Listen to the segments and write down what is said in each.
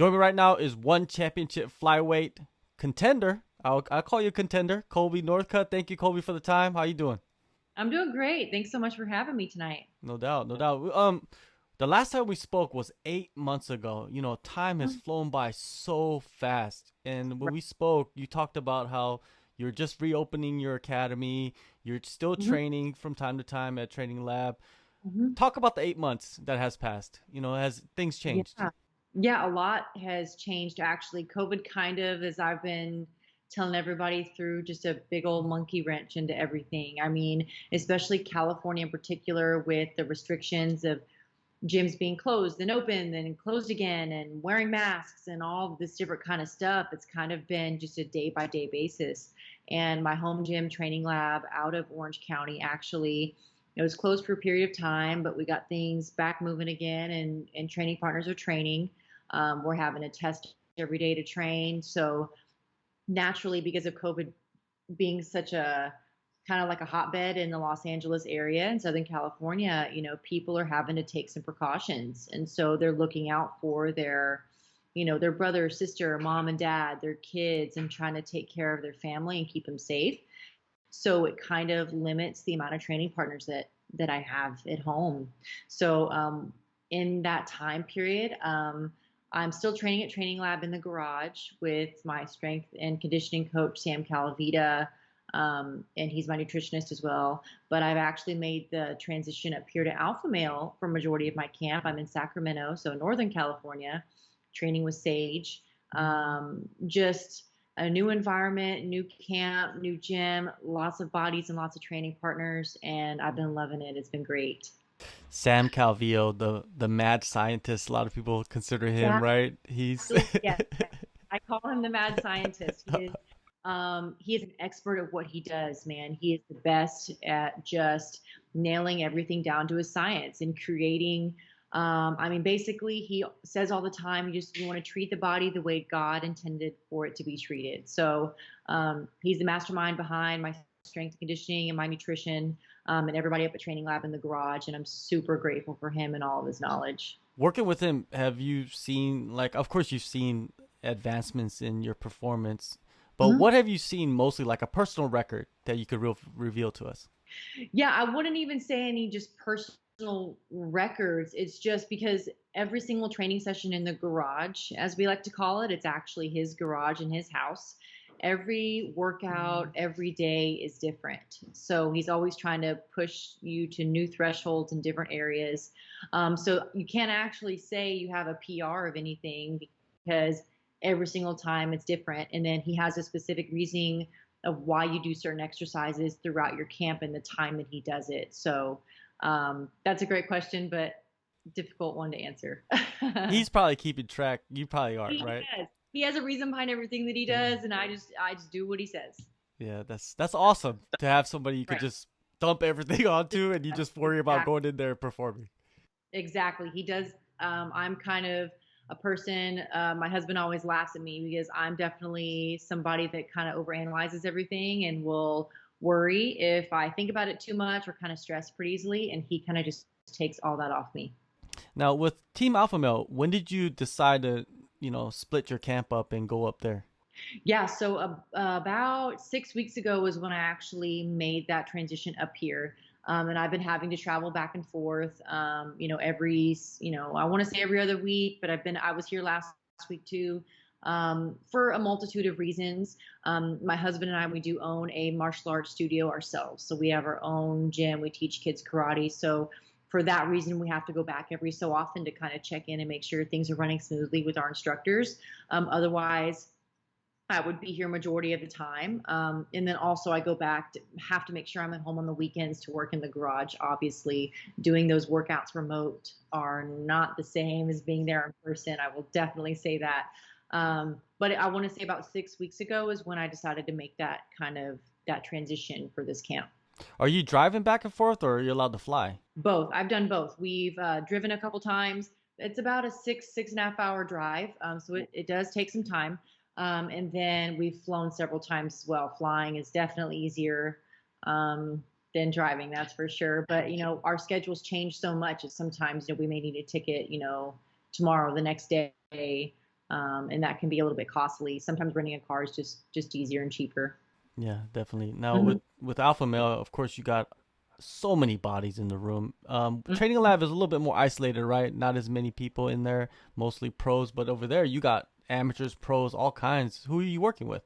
Joining me right now is one championship flyweight contender. I'll call you a contender, Colbey Northcutt. Thank you, Colbey, for the time. How you doing? I'm doing great. Thanks so much for having me tonight. No doubt, no doubt. The last time we spoke was 8 months ago. Time has Mm. flown by so fast. And when Right. we spoke, you talked about how you're just reopening your academy. You're still Mhm, training from time to time at Training Lab. mhm. Talk about the 8 months that has passed. Has things changed? Yeah. Yeah, a lot has changed actually. COVID kind of, as I've been telling everybody, threw just a big old monkey wrench into everything. I mean, especially California in particular with the restrictions of gyms being closed and open and closed again and wearing masks and all this different kind of stuff. It's kind of been just a day by day basis. And my home gym training lab out of Orange County actually, it was closed for a period of time, but we got things back moving again, and training partners are training. We're having a test every day to train. So naturally, because of COVID being such a kind of like a hotbed in the Los Angeles area in Southern California, people are having to take some precautions. And so they're looking out for their brother, sister, mom and dad, their kids, and trying to take care of their family and keep them safe. So it kind of limits the amount of training partners that I have at home. So in that time period, I'm still training at Training Lab in the garage with my strength and conditioning coach, Sam Calavita, and he's my nutritionist as well. But I've actually made the transition up here to Alpha Male for majority of my camp. I'm in Sacramento, so Northern California, training with Sage. Just a new environment, new camp, new gym, lots of bodies and lots of training partners, and I've been loving it. It's been great. Sam Calvillo, the mad scientist. A lot of people consider him, right? He's Exactly. Yes. I call him the mad scientist. He is an expert at what he does, man. He is the best at just nailing everything down to a science and creating. I mean, basically, he says all the time, you want to treat the body the way God intended for it to be treated. So he's the mastermind behind my strength and conditioning and my nutrition, and everybody up at Training Lab in the garage. And I'm super grateful for him and all of his knowledge. working with him. Have you seen, like, of course you've seen advancements in your performance, but Mhm. what have you seen mostly, like a personal record that you could reveal to us? Yeah, I wouldn't even say any just personal records. It's just because every single training session in the garage, as we like to call it, it's actually his garage in his house. Every workout, every day is different. So he's always trying to push you to new thresholds in different areas. So you can't actually say you have a PR of anything because every single time it's different. And then he has a specific reasoning of why you do certain exercises throughout your camp and the time that he does it. So that's a great question, but difficult one to answer. He's probably keeping track. You probably aren't, He right? has. He has a reason behind everything that he Yeah. does, and I just do what he says. Yeah, that's awesome to have somebody you could Right. just dump everything onto and you just worry about Exactly. going in there and performing. Exactly. He does. I'm kind of a person. My husband always laughs at me because I'm definitely somebody that kind of overanalyzes everything and will worry if I think about it too much or kind of stress pretty easily. And he kind of just takes all that off me. Now, with Team Alpha Male, when did you decide to, split your camp up and go up there? Yeah, so about 6 weeks ago was when I actually made that transition up here. And I've been having to travel back and forth, I want to say every other week, but I was here last week too, for a multitude of reasons. My husband and I, we do own a martial arts studio ourselves. So we have our own gym. We teach kids karate. So for that reason, we have to go back every so often to kind of check in and make sure things are running smoothly with our instructors. Otherwise, I would be here majority of the time. And then also I go back to have to make sure I'm at home on the weekends to work in the garage. Obviously, doing those workouts remote are not the same as being there in person. I will definitely say that. But I want to say about 6 weeks ago is when I decided to make that transition for this camp. Are you driving back and forth or are you allowed to fly? Both. I've done both. We've driven a couple times. It's about a 6.5 hour drive. So it does take some time. And then we've flown several times as well. Flying is definitely easier than driving, that's for sure. But, our schedules change so much that sometimes, we may need a ticket, tomorrow, the next day. And that can be a little bit costly. Sometimes renting a car is just easier and cheaper. Yeah, definitely. Now Hmm. with Alpha Male, of course, you got so many bodies in the room. Hmm. Training Lab is a little bit more isolated, right? Not as many people in there, mostly pros. But over there, you got amateurs, pros, all kinds. Who are you working with?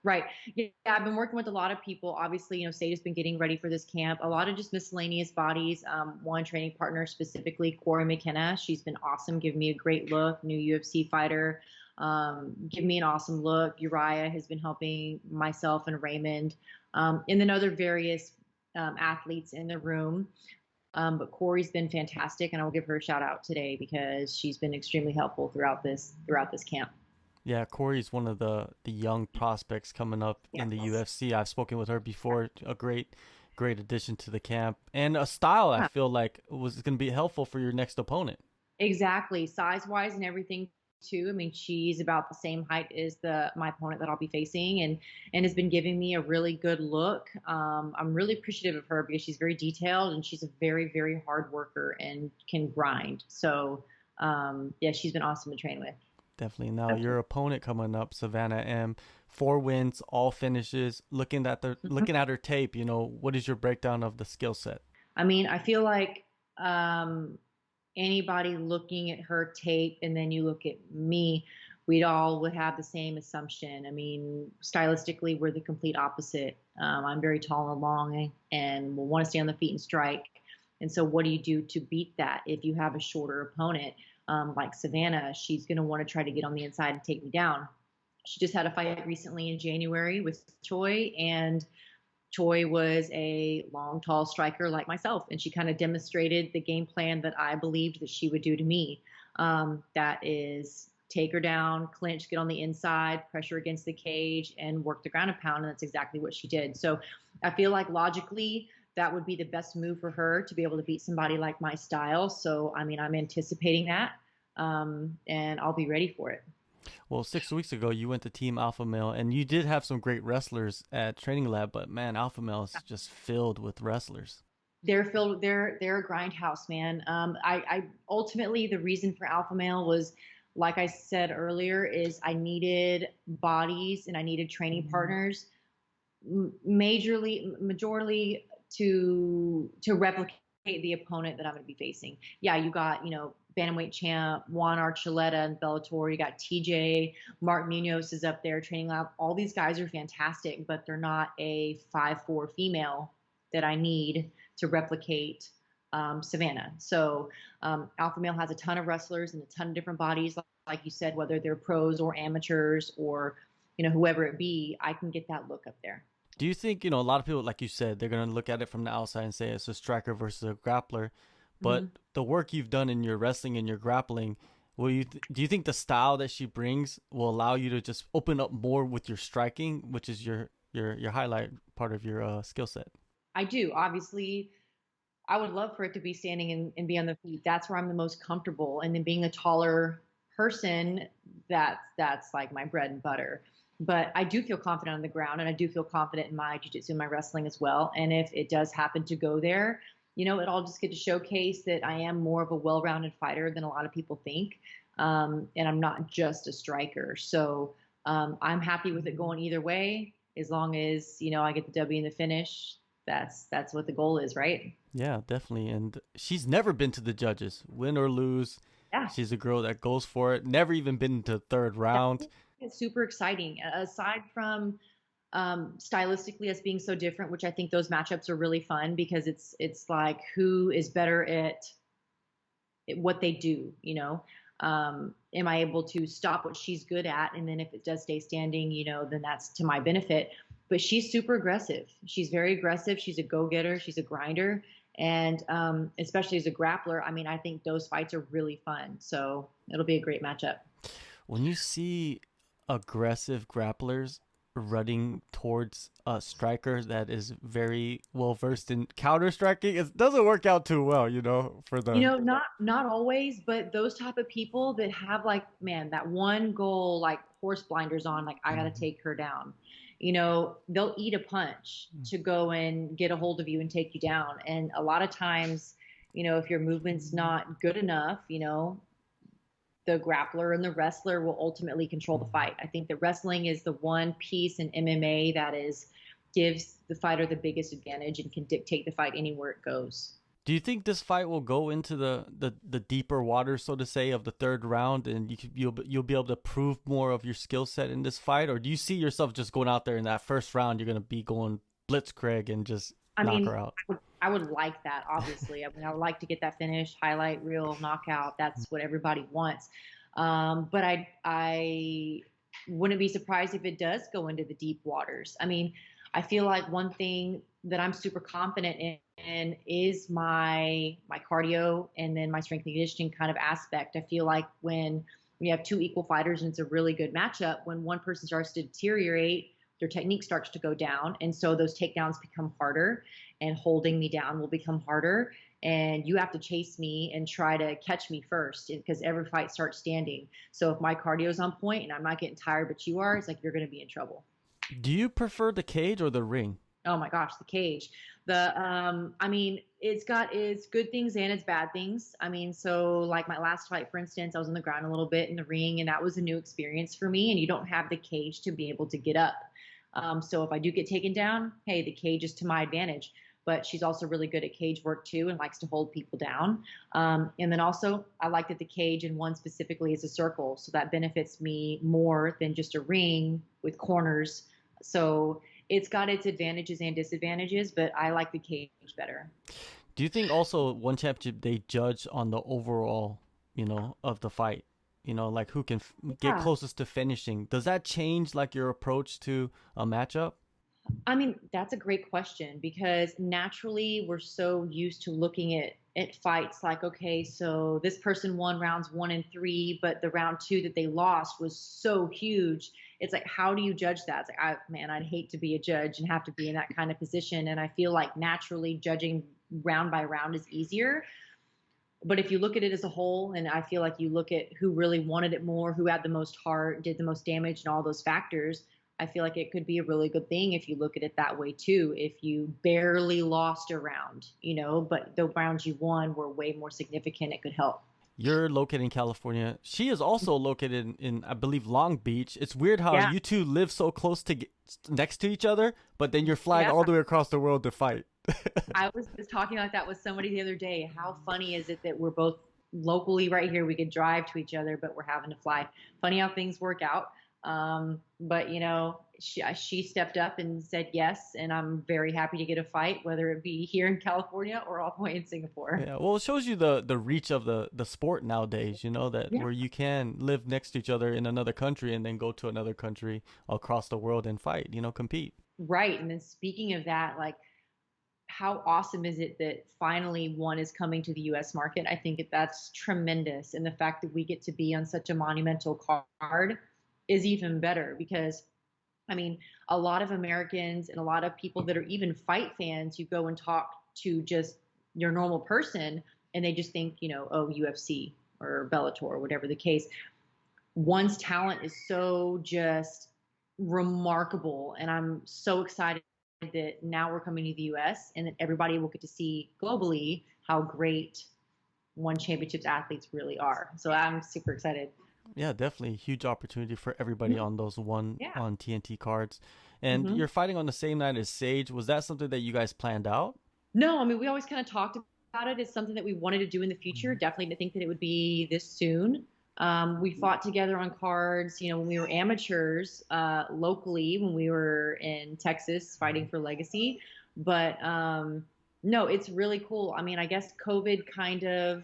Right. Yeah, I've been working with a lot of people. Obviously, Sada's been getting ready for this camp. A lot of just miscellaneous bodies. One training partner specifically, Corey McKenna. She's been awesome, giving me a great look. New UFC fighter. Give me an awesome look. Uriah has been helping myself and Raymond, and then other various athletes in the room. But Corey's been fantastic, and I'll give her a shout out today because she's been extremely helpful throughout this camp. Yeah, Corey's one of the young prospects coming up in the Yes. UFC. I've spoken with her before. A great addition to the camp and a style I Yeah. feel like was going to be helpful for your next opponent. Exactly, size wise and everything too. I mean, she's about the same height as the my opponent that I'll be facing, and has been giving me a really good look. I'm really appreciative of her because she's very detailed and she's a very hard worker and can grind. So, yeah, she's been awesome to train with. Definitely. Now your opponent coming up, Sovannahry Em, 4 wins, all finishes. Mhm. Looking at her tape, what is your breakdown of the skill set? I mean, I feel like anybody looking at her tape and then you look at me, we'd all would have the same assumption. I mean, stylistically, we're the complete opposite. I'm very tall and long and will want to stay on the feet and strike. And so, what do you do to beat that if you have a shorter opponent like Savannah? She's going to want to try to get on the inside and take me down. She just had a fight recently in January with Choi, and Choi was a long, tall striker like myself, and she kind of demonstrated the game plan that I believed that she would do to me. That is take her down, clinch, get on the inside, pressure against the cage, and work the ground and pound. And that's exactly what she did. So I feel like logically, that would be the best move for her to be able to beat somebody like my style. So, I mean, I'm anticipating that, and I'll be ready for it. Well, 6 weeks ago you went to Team Alpha Male, and you did have some great wrestlers at Training Lab, but man, Alpha Male is just filled with wrestlers. They're filled. They're a grindhouse, man. I ultimately the reason for Alpha Male was, like I said earlier, is I needed bodies and I needed training partners, majorly to replicate the opponent that I'm going to be facing. Yeah, you got bantamweight champ Juan Archuleta and Bellator. You got TJ, Mark Munoz is up there training lab. All these guys are fantastic, but they're not a 5'4" female that I need to replicate Savannah. So Alpha Male has a ton of wrestlers and a ton of different bodies, like you said, whether they're pros or amateurs or whoever it be. I can get that look up there. Do you think, a lot of people, like you said, they're going to look at it from the outside and say it's a striker versus a grappler, but Mm-hmm. the work you've done in your wrestling and your grappling, do you think the style that she brings will allow you to just open up more with your striking, which is your highlight part of your skill set? I do. Obviously, I would love for it to be standing and be on the feet. That's where I'm the most comfortable. And then being a taller person, that's like my bread and butter. But I do feel confident on the ground, and I do feel confident in my jiu-jitsu and my wrestling as well. And if it does happen to go there, it all just get to showcase that I am more of a well-rounded fighter than a lot of people think. And I'm not just a striker. So I'm happy with it going either way, as long as I get the W in the finish. That's what the goal is, right? Yeah, definitely. And she's never been to the judges, win or lose. Yeah. She's a girl that goes for it. Never even been to third round. It's super exciting. Aside from stylistically us being so different, which I think those matchups are really fun because it's like who is better at what they do. Am I able to stop what she's good at, and then if it does stay standing, then that's to my benefit. But she's super aggressive. She's very aggressive. She's a go-getter. She's a grinder. And especially as a grappler, I mean, I think those fights are really fun. So it'll be a great matchup. When you see aggressive grapplers running towards a striker that is very well versed in counter striking, it doesn't work out too well, for the Not always, but those type of people that have like, man, that one goal, like horse blinders on, like I gotta Mhm. take her down. They'll eat a punch to go and get a hold of you and take you down. And a lot of times, if your movement's not good enough, the grappler and the wrestler will ultimately control the fight. I think that wrestling is the one piece in MMA that is gives the fighter the biggest advantage and can dictate the fight anywhere it goes. Do you think this fight will go into the deeper waters, so to say, of the third round, and you'll be able to prove more of your skill set in this fight, or do you see yourself just going out there in that first round? You're gonna be going blitzkrieg and just I knock mean, her out. I would like that, obviously. I mean, I would like to get that finish, highlight reel, knockout. That's what everybody wants. But I wouldn't be surprised if it does go into the deep waters. I mean, I feel like one thing that I'm super confident in is my cardio and then my strength and conditioning kind of aspect. I feel like when we have two equal fighters and it's a really good matchup, when one person starts to deteriorate, their technique starts to go down. And so those takedowns become harder and holding me down will become harder. And you have to chase me and try to catch me first because every fight starts standing. So if my cardio is on point and I'm not getting tired, but you are, it's like you're going to be in trouble. Do you prefer the cage or the ring? Oh my gosh, the cage. I mean, it's got its good things and its bad things. I mean, so like my last fight, for instance, I was on the ground a little bit in the ring, and that was a new experience for me. And you don't have the cage to be able to get up. So if I do get taken down, hey, the cage is to my advantage. But she's also really good at cage work too and likes to hold people down. And then also, I like that the cage and one specifically is a circle. So that benefits me more than just a ring with corners. So it's got its advantages and disadvantages, but I like the cage better. Do you think also one championship they judge on the overall, of the fight? Like who can get Yeah. closest to finishing? Does that change like your approach to a matchup? I mean, that's a great question because naturally we're so used to looking at fights like, okay, so this person won rounds 1 and 3, but the round 2 that they lost was so huge. It's like, how do you judge that? It's like, man, I'd hate to be a judge and have to be in that kind of position. And I feel like naturally judging round by round is easier. But if you look at it as a whole, and I feel like you look at who really wanted it more, who had the most heart, did the most damage, and all those factors, I feel like it could be a really good thing if you look at it that way too. If you barely lost a round, but the rounds you won were way more significant, it could help. You're located in California. She is also located in I believe, Long Beach. It's weird how Yeah. you two live so close next to each other, but then you're flying Yeah. all the way across the world to fight. I was just talking about that with somebody the other day. How funny is it that we're both locally right here? We could drive to each other, but we're having to fly. Funny how things work out. But she stepped up and said yes, and I'm very happy to get a fight, whether it be here in California or all the way in Singapore. Yeah, well, it shows you the reach of the sport nowadays, that Yeah. where you can live next to each other in another country and then go to another country across the world and fight, compete. Right. And then speaking of that, like how awesome is it that finally one is coming to the US market? I think that's tremendous. And the fact that we get to be on such a monumental card is even better because I mean, a lot of Americans and a lot of people that are even fight fans, you go and talk to just your normal person and they just think, oh, UFC or Bellator or whatever the case. One's talent is so just remarkable. And I'm so excited that now we're coming to the US and that everybody will get to see globally how great one championships athletes really are. So I'm super excited. Yeah, definitely huge opportunity for everybody Mhm. on those one Yeah. on TNT cards. And hmm you're fighting on the same night as Sage. Was that something that you guys planned out? No, I mean, we always kind of talked about it as something that we wanted to do in the future. Definitely didn't think that it would be this soon. We fought together on cards, when we were amateurs, locally, when we were in Texas fighting for Legacy. But no, it's really cool. I mean, I guess COVID kind of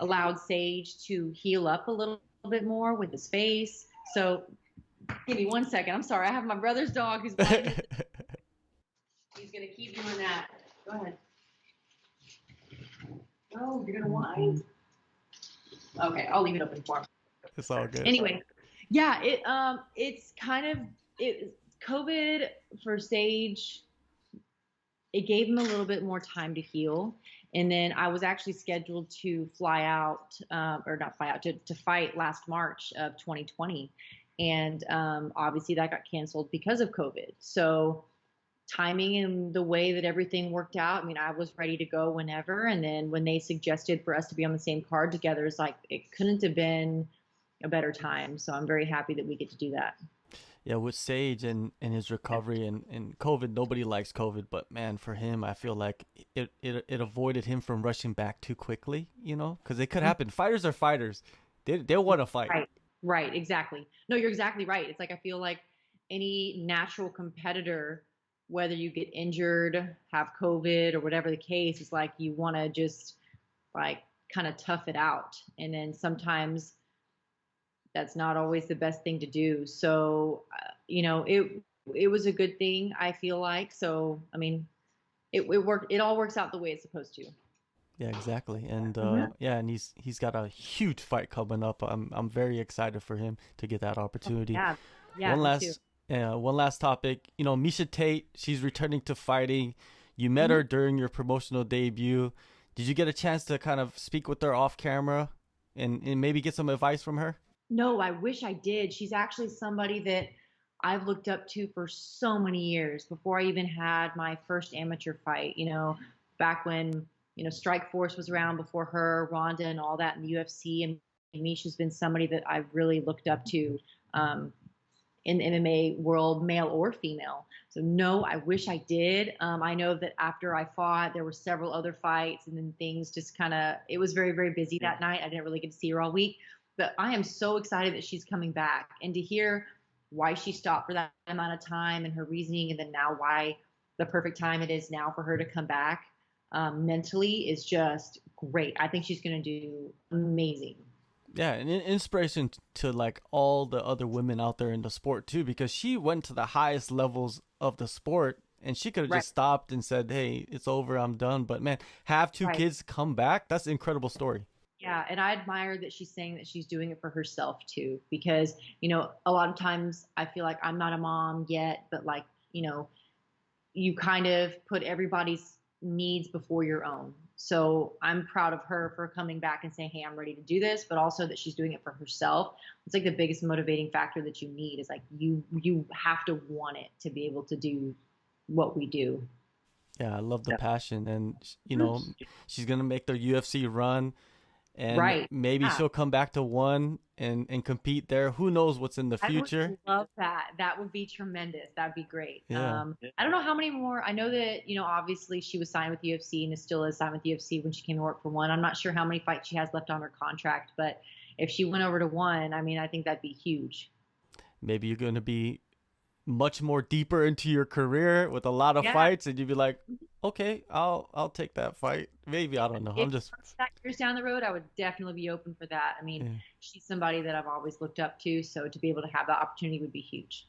allowed Sage to heal up a little bit more with his face. So give me 1 second. I'm sorry. I have my brother's dog who's blinded. He's going to keep doing that. Go ahead. Oh, you're gonna whine? Okay, I'll leave it open for him. It's all good. Anyway, yeah, it's kind of it. COVID for Sage, it gave him a little bit more time to heal, and then I was actually scheduled to fly out, or not fly out, to fight last March of 2020, and obviously that got canceled because of COVID. So timing and the way that everything worked out. I mean, I was ready to go whenever, and then when they suggested for us to be on the same card together, it's like it couldn't have been a better time. So I'm very happy that we get to do that. Yeah, with Sage and his recovery and COVID, nobody likes COVID, but man, for him, I feel like it avoided him from rushing back too quickly, you know, because it could happen. Fighters are fighters. They want to fight. Right, right, exactly. No, you're exactly right. It's like I feel like any natural competitor, whether you get injured, have COVID, or whatever the case, is like you want to just like kind of tough it out. And then sometimes that's not always the best thing to do. So, it was a good thing, I feel like. So, I mean, it worked. It all works out the way it's supposed to. Yeah, exactly. And Hmm. yeah, and he's got a huge fight coming up. I'm very excited for him to get that opportunity. Yeah, yeah, One me too. last one last topic. You know, Miesha Tate, she's returning to fighting. You met Mhm. her during your promotional debut. Did you get a chance to kind of speak with her off camera and maybe get some advice from her? No, I wish I did. She's actually somebody that I've looked up to for so many years before I even had my first amateur fight, back when, Strike Force was around before her, Ronda and all that in the UFC. And Misha's been somebody that I've really looked up to um, in the MMA world, male or female. So no, I wish I did. I know that after I fought, there were several other fights, and then things just kind of. It was very very busy that night. I didn't really get to see her all week, but I am so excited that she's coming back, and to hear why she stopped for that amount of time and her reasoning, and then now why the perfect time it is now for her to come back mentally is just great. I think she's going to do amazing. Yeah, and an inspiration to like all the other women out there in the sport too, because she went to the highest levels of the sport and she could have Right, just stopped and said, "Hey, it's over, I'm done." But man, have two right. kids come back, that's an incredible story. Yeah, and I admire that she's saying that she's doing it for herself too, because, a lot of times I feel like I'm not a mom yet, but like, you kind of put everybody's needs before your own. So I'm proud of her for coming back and saying, "Hey, I'm ready to do this," but also that she's doing it for herself. It's like the biggest motivating factor that you need is like you have to want it to be able to do what we do. Yeah, I love the So, passion and you mhm. know, she's going to make the UFC run and Right. maybe Yeah. she'll come back to one and compete there. Who knows what's in the I would future? love that. That would be tremendous. That'd be great. Yeah. I don't know how many more. I know that, obviously she was signed with UFC and is still is signed with UFC when she came to work for one. I'm not sure how many fights she has left on her contract, but if she went over to one, I mean, I think that'd be huge. Maybe you're going to be much more deeper into your career with a lot of Yeah. fights and you'd be like, "Okay, I'll take that fight." Maybe, I don't know. If I'm just that years down the road, I would definitely be open for that. I mean, yeah. she's somebody that I've always looked up to, so to be able to have that opportunity would be huge.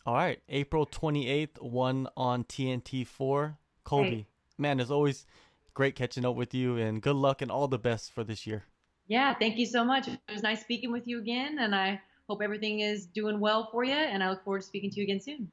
All right, April 28th, one on TNT4. Hey, Colbey, man, it's always great catching up with you and good luck and all the best for this year. yeah, thank you so much. It was nice speaking with you again, and I hope everything is doing well for you, and I look forward to speaking to you again soon.